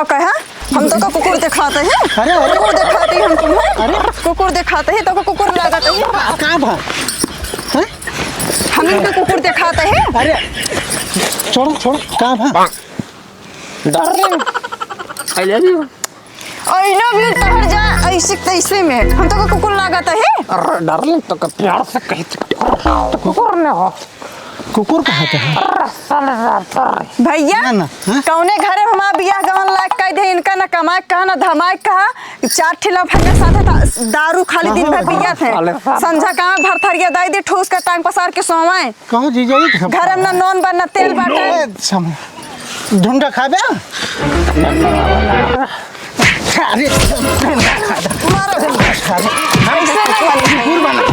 कहा हम तो का कुकुर दिखाते हैं। अरे अरे कुकुर दिखाते हैं हम तुम्हें। अरे कुकुर दिखाते हैं तो का कुकुर लगाते हैं। कहाँ भा हैं? हम इनको कुकुर दिखाते हैं। अरे छोड़ो छोड़ो कहाँ भा darling I love you. I love you तहर जा ऐसे तैसे में हम तो का कुकुर लगाते हैं। अरे डार्लिंग तो प्यार से कही तो कुकुर ने हो कुकुर कहाँ था भैया ना, हाँ? कौने घरे हमारा बियाह गवन लायक कह दे इनका ना कमाए कहा ना धमाए कहा चार ठिला फंगे साथे दारू खाली दिन भर पिया थे संझा कहाँ भरथरिया दाई दी ठूस के टांग पसार के सोवाए कहो जीजा जी घर में ना नॉन बन ना तेल बाटे ढूंढा खा बे अरे ढूंढा खा ऐसे नहीं वाली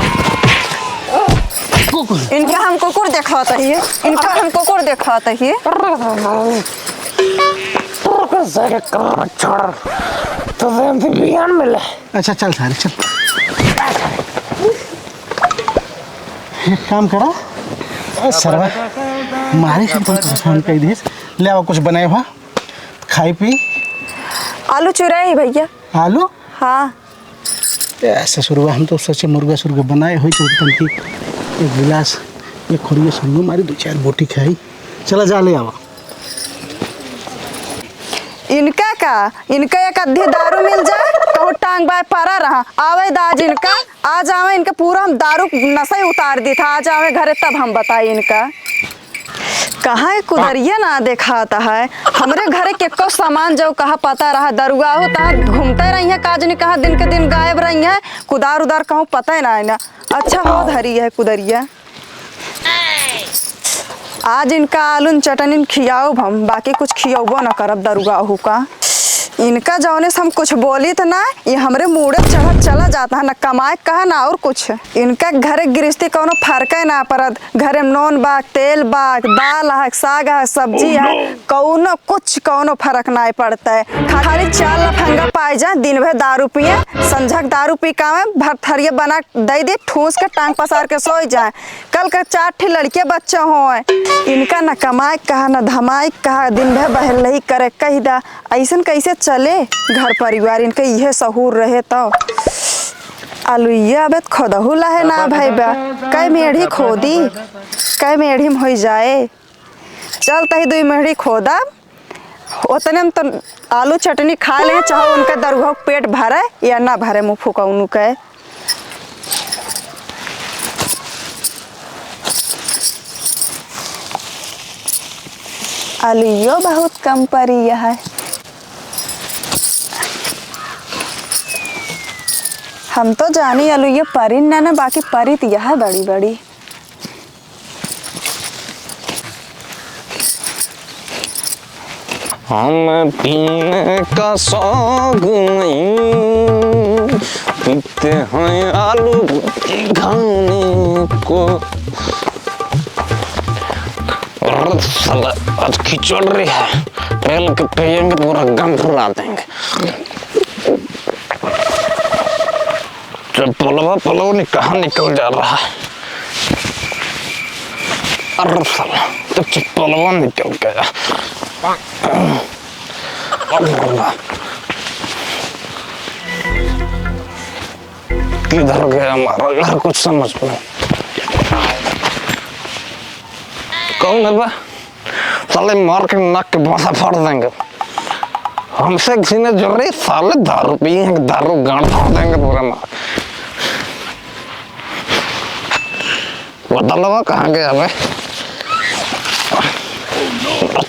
कुकुर इनका हम कुकुर दिखाते हैं। इनका हम कुकुर दिखाते हैं। अच्छा चल सारे चल एक काम करा सरवा मारे से तुम परेशान कर दी ले आओ कुछ बनाए हुआ खाई पी आलू चुराई भैया आलू हाँ ऐसा शुरू हम तो सोचे मुर्गा सुर्गा बनाए हुई चलते की एक गिलास एक खोरिया सुनियो मारी दो चार बोटी खाई चला जा ले आओ इनका का इनका एक अद्धे दारू मिल जाए कहूँ टांग बाय पारा रहा आवे दाज इनका आज आवे इनका पूरा हम दारू नशा ही उतार दी था आज आवे घरे तब हम बताए इनका कहाँ है कुदरिया ना दिखाता है हमरे घरे के को सामान जो कहा पता रहा दरुआ होता घूमते रही है काज ने कहा दिन के दिन गायब रही है कुदार उदार कहूँ पता ही ना ना अच्छा हो धरी है कुदरिया आज इनका आलू चटनी खियाओ हम बाकी कुछ खियाबो ना करब दरुगाहू का इनका जौने से हम कुछ बोली तो ना ये हमरे मुड़े चढ़ चला जाता है ना कमाए कहा ना और कुछ इनका घरे गृहस्थी कोनो फर्क है ना परद घरे में नॉन बाग तेल बाग दाल है साग है सब्जी है कौनो कुछ कौनो फर्क ना पड़ता है खाली चार लफंगा पाए जाए दिन भर दारू पिए संझक दारू पी का भरथरिया बना दे दे ठूस के टांग पसार के सो जाए कल का चार ठे लड़के बच्चे हो इनका ना कमाए कहा ना धमाए कहा दिन भर बहल नहीं करे कही दा ऐसा कैसे चले घर परिवार इनके यह सहूर रहे तो आलूया अब खोदहू लहे ना भाई बा कई मेढ़ी खोदी कई मेढ़ी में हो जाए चल तही दो मेढ़ी खोदा उतने में तो आलू चटनी खा ले चाहे उनका दरुआ पेट भरे या ना भरे मुँह फूकौनू के आलूयो बहुत कम परी है हम तो जानी आलू ये परी ना बाकी परी तो यह बड़ी बड़ी हम पीने का शौक नहीं पीते हैं आलू खाने को और साला आज खिचड़ रही है पहल के पियेंगे पूरा गम फुला देंगे पलवा नहीं कहाँ निकल जा रहा है अरे साला तो पलवा निकल गया किधर गया हमारा घर कुछ समझ में कौन है बा साले मार के नाक के बासा फाड़ देंगे हमसे किसी ने जरूरी साले दारू पिएंगे दारू गांड फाड़ देंगे पूरा मार बता लगा कहाँ गया भाई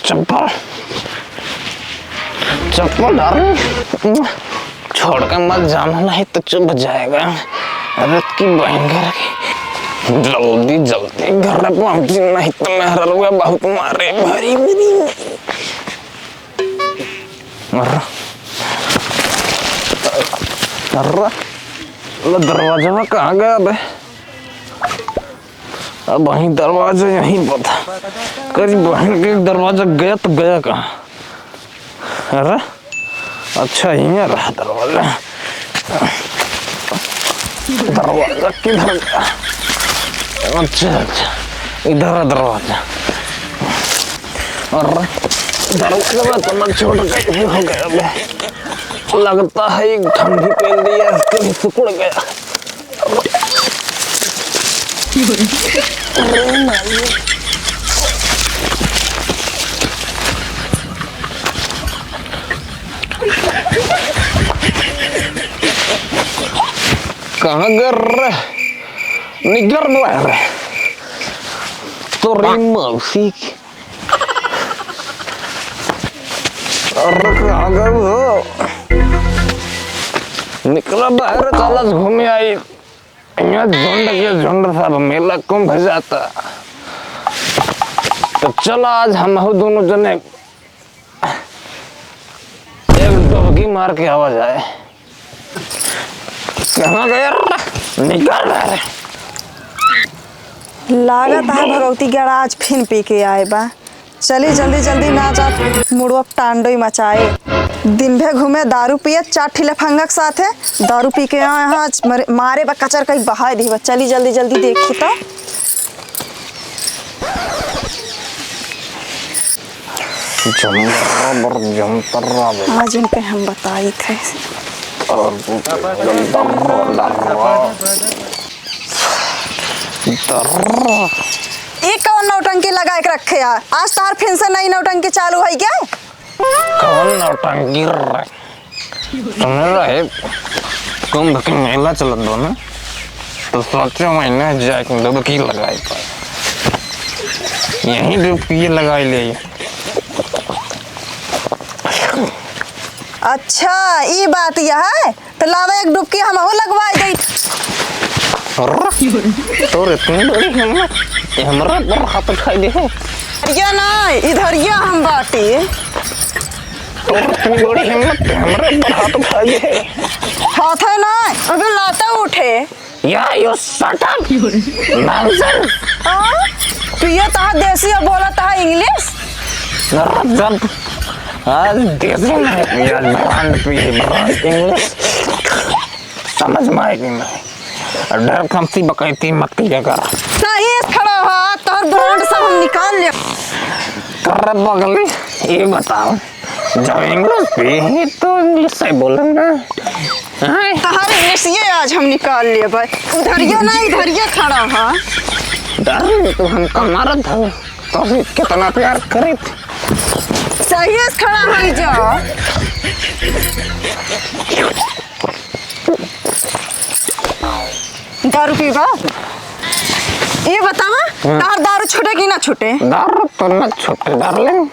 चप्पल चप्पल डाल छोड़ कर मत जाना नहीं तो चुप जाएगा अरे की बहन जल्दी जल्दी घर पहुंची नहीं तो मेहरा रुआ बहुत मारे भरी मेरी दरवाजा में कहाँ गया बे अब वहीं दरवाजा यहीं पता करी बहन के दरवाजा गया तो गया कहाँ अरे अच्छा यहीं रहा दरवाजा दरवाजा किधर गया अच्छा अच्छा इधर है दरवाजा और दरवाजा तो छोड़ के हो गया बे। लगता है एक ठंडी पहन दिया इसके लिए सिकुड़ गया। कहाँ गर निगर रहा है तो मौसी की निकला बाहर चला घूमे आई यहाँ झुंड के झुंड सब मेला कुंभ जाता। तो चलो आज हम दोनों जने एक डुबकी मार के आवा जाए। कहाँ गया निकल रहा है। लागत है भगवती गराज फिर पी के आए बा। चली जल्दी जल्दी ना जा मुड़वा टांडोई मचाए। दिन भर घूमे दारू पिए 4 ठिले फंगक साथ है दारू पी के यहाँ मारे बा कचर कहीं बहा दी। चली जल्दी जल्दी देखी तो आज इनके हम बताई थे। एक कौन नौटंकी लगा के रखे यार। आज तार फिर से नई नौटंकी चालू है क्या? कौन नौटंकी तुम्हें रहे कुंभ के मेला चलत दो ना तो सोचो मैंने जाके डुबकी लगाई यही डुबकी लगाई ले। अच्छा ये बात यह है तो लावा एक डुबकी हम हो लगवा गई। तो इतनी बड़ी हिम्मत हमरा पर हाथ उठाई दे है। ये ना इधर ये हम बाटी तो इतनी बड़ी हिम्मत हमरा पर हाथ उठाई दे है। हाथ है ना अबे लाता उठे या यो सटअप नॉनसेंस। तू ये तहा देसी और बोला तहा इंग्लिश। जब आज देसी में यार ब्रांड पे ब्रांड इंग्लिश समझ में आएगी नहीं। डर कमसी बकैती मत किया कर। सही खड़ा हो तोर ब्रांड सब हम निकाल ले। कर बगली ये बताओ जब इंग्लिश पे ही तो इंग्लिश से बोलना तहार इंग्लिश ये आज हम निकाल ले भाई। उधर ये ना इधर ये खड़ा हो। डर तो हम कमारा था तो कितना प्यार करे थे। सही खड़ा हो जा। दारू पीबा ये बतावा तार दारू छूटे कि ना छूटे? दारू तो न छूटे डार्लिंग।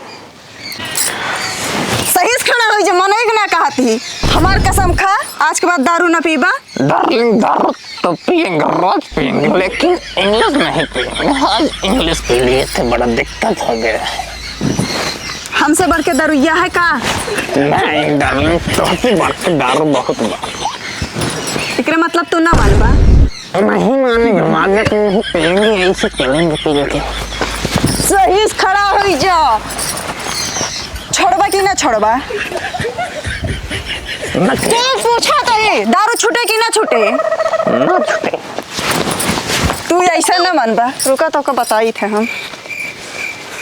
सही से खड़ा हो जा। मने कि ना कहती हमार कसम खा आज के बाद दारू ना पीबा। डार्लिंग दारू तो पिएंगे रोज पिएंगे लेकिन इंग्लिश नहीं पिएंगे। आज इंग्लिश पी लिए थे बड़ा दिक्कत हो गया। हमसे बढ़ के दारू यह है का? नहीं डार्लिंग तो बढ़ के दारू बहुत इकरे मतलब तू ना मानबा? नहीं मानेंगे माने तो नहीं पिएंगे ऐसे चलेंगे पी लेके। सही से खड़ा हो जा। छोड़बा कि ना छोड़बा? पूछा तो ये दारू छूटे कि ना छूटे? ना छूटे। तू ऐसा ना मानबा रुका तो को बताई थे हम।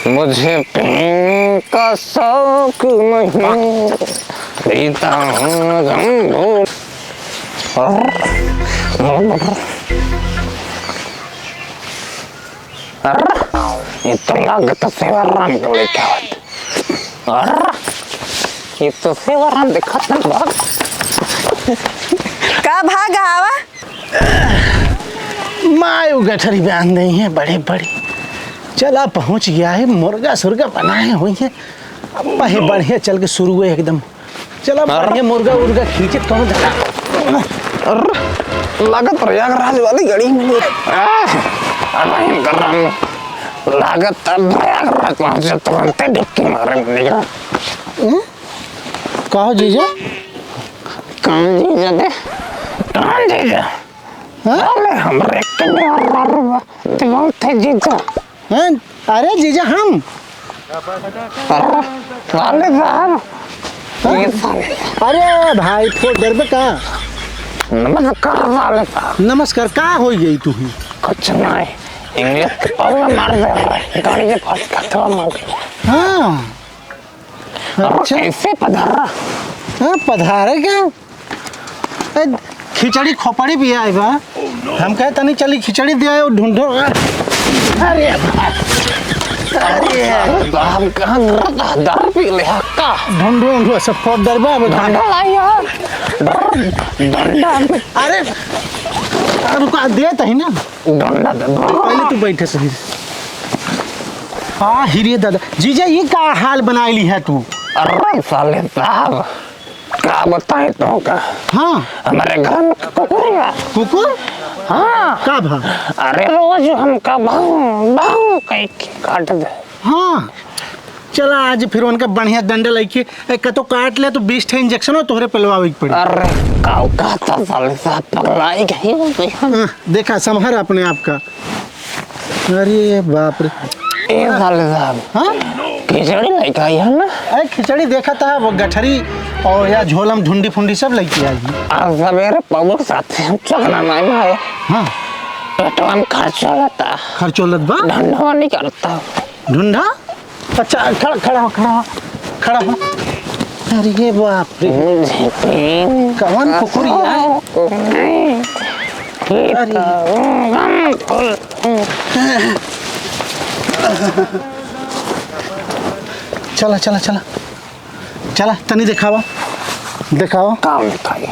मुझे पीने का शौक नहीं पीता हूँ गम ये तो लागत सेवाराम को लेके ये तो सेवाराम देखा था भाग का भाग आवा मायू गठरी बांध रही है बड़े बड़े। चला पहुंच गया है मुर्गा सुर्गा बनाए हुई है। अब पहे बढ़िया चल के शुरू हुए एकदम। चला बढ़िया मुर्गा उर्गा खींचे तो लागत प्रयागराज वाली गाड़ी मिली कर रहा हूँ। लागत प्रयागराज पहुंचे तुरंत डिक्की मारे मिलेगा। कहो जीजा कौन जीजा दे कौन जीजा? अरे हमरे के बहुत है जीजा। हैं? अरे जीजा हम वाले साहब अरे भाई थोड़ा देर में कहा नमस्कार वाले साहब। नमस्कार का हो गई तू ही? कुछ नहीं इंग्लिश के पाव मार दे गाड़ी के पास खतवा मार। हाँ अच्छा। कैसे पधारा? हाँ पधारे क्या? ए, खिचड़ी खोपड़ी भी आए बा। हम कहे तनी चली खिचड़ी दे आए ढूंढो। अरे हम कहाँ दारू पी ले का? ढूंढो सब फोड़ दरबा में डंडा लाई यार, डंडा अरे रुका दे तही ना, डंडा दे दो। पहले तू बैठे सही। हाँ हिरिये दादा जीजा ये का हाल बना ली है तू? अरे साले साहब क्या बताए तो का? हाँ हमारे घर में कुकुर है। कुकुर? हाँ का भा? अरे रोज हमका भाऊ भाऊ कहीं काट दे। हाँ चला आज फिर उनका बढ़िया डंडा लेके एक तो काट ले तो 20 ठे इंजेक्शन हो तोहरे पिलवावे के पड़ी। अरे काऊ कहता साले साहब पगलाई गई होगी। हाँ, देखा संभार अपने आप का। अरे बाप रे। ए साले साहब हाँ खिचड़ी लेके आई है ना? अरे खिचड़ी देखा था वो गठरी और या झोलम ढूंढी फुंडी सब लेके आई। आज सवेरे पवन साथ हम चलना नहीं भाई। हाँ पेटवा में खर्चा होता, खर्चोलत बा धंधा नहीं करता। ढूंढा। अच्छा खड़ा खड़ा हो खड़ा हो खड़ा हो। अरे बाप रे मुझे तीन कौन कुकुरिया है? चला चला चला चला तनी दिखावा दिखाओ काम दिखाई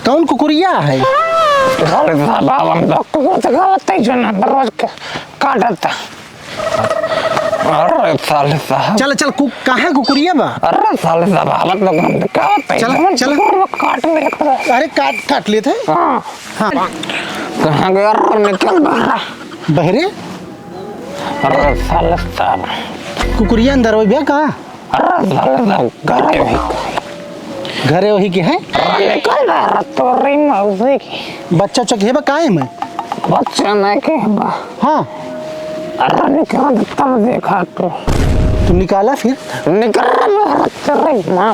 कौन कुकुरिया है? साले साहब हम डॉक्टर को दिखावते ही जो ना रोज काटता। अरे साले साहब चल चल कहाँ कुकुरिया बा? अरे साले साहब हम लोग हम दिखावते ही चला, चला। काट लेता। अरे काट काट लेते हैं। हाँ हाँ कहाँ गया निकल बाहर। बहरे अरे साले साहब कुकुरिया अंदर हो गया कहाँ? अरे साले साहब घर में घरे वही के है? निकल रहा तो रही मौसी की बच्चा चके बा काहे में? बच्चा नहीं के बा। हाँ अरे निकल तब देखा तो तू निकाला फिर? निकल रहा तेरी माँ।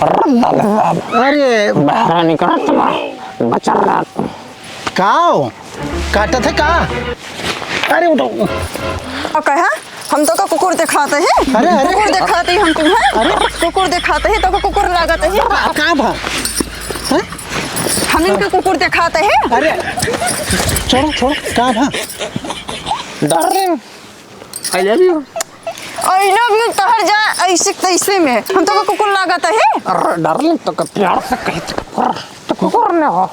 अरे साले साहब अरे बाहर निकल तुम बचा रहा तुम। काओ काटा था का? अरे उठो। कहा हम तो का कुकुर दिखाते हैं। अरे, अरे। कुकुर दिखाते हैं हम तुम्हें। अरे कुकुर दिखाते हैं तो का कुकुर लागते हैं। कहाँ भा? हैं? हम इनका कुकुर दिखाते हैं। अरे छोड़ो छोड़ो कहाँ भा? Darling I love you. I love you तहर जा ऐसे तैसे में हम तो का कुकुर लागते हैं। अरे डार्लिंग तो का प्यार से कही तो कुकुर ने हो।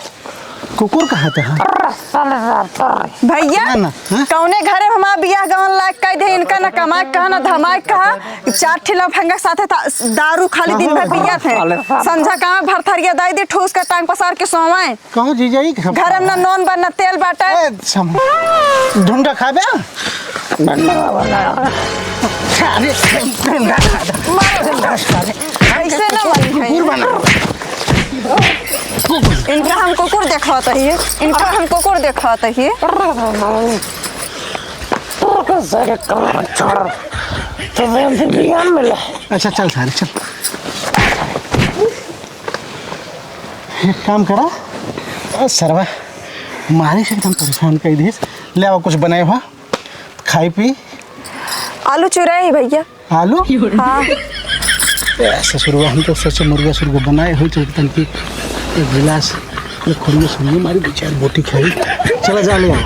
कुकुर कहाँ था? अरे साले साहब भैया ना, ना, हाँ? कौने घरे हमारा बियाह गवन लायक कह दे इनका ना कमाए कहा ना धमाए कहा। 4 ठेला फंगा साथे था दारू खाली दिन भर पिया थे। संझा कहाँ भरथरिया दाई दे ठूस का टांग पसार के सोवाए। कहाँ जीजा जी? घर में ना नॉन बा ना तेल बाटा। ढूंढा खा बे? डंडा बनाया। अरे ढूंढा ऐसे ना वाली है। इनका हम कुकुर दिखाते ही इनका हम कुकुर दिखाते ही। अच्छा चल सारे चल। एक काम करा सरवा मारे से एकदम परेशान कर दी। ले आओ कुछ बनाए हुआ खाई पी। आलू चुराई भैया। आलू? हाँ ऐसा शुरू हम तो सोचे मुर्गा सुर्गा बनाए हो चलतन की एक गिलास खुरिया सुनिए हमारी 2-4 बोटी खाई। चला जा ले आओ।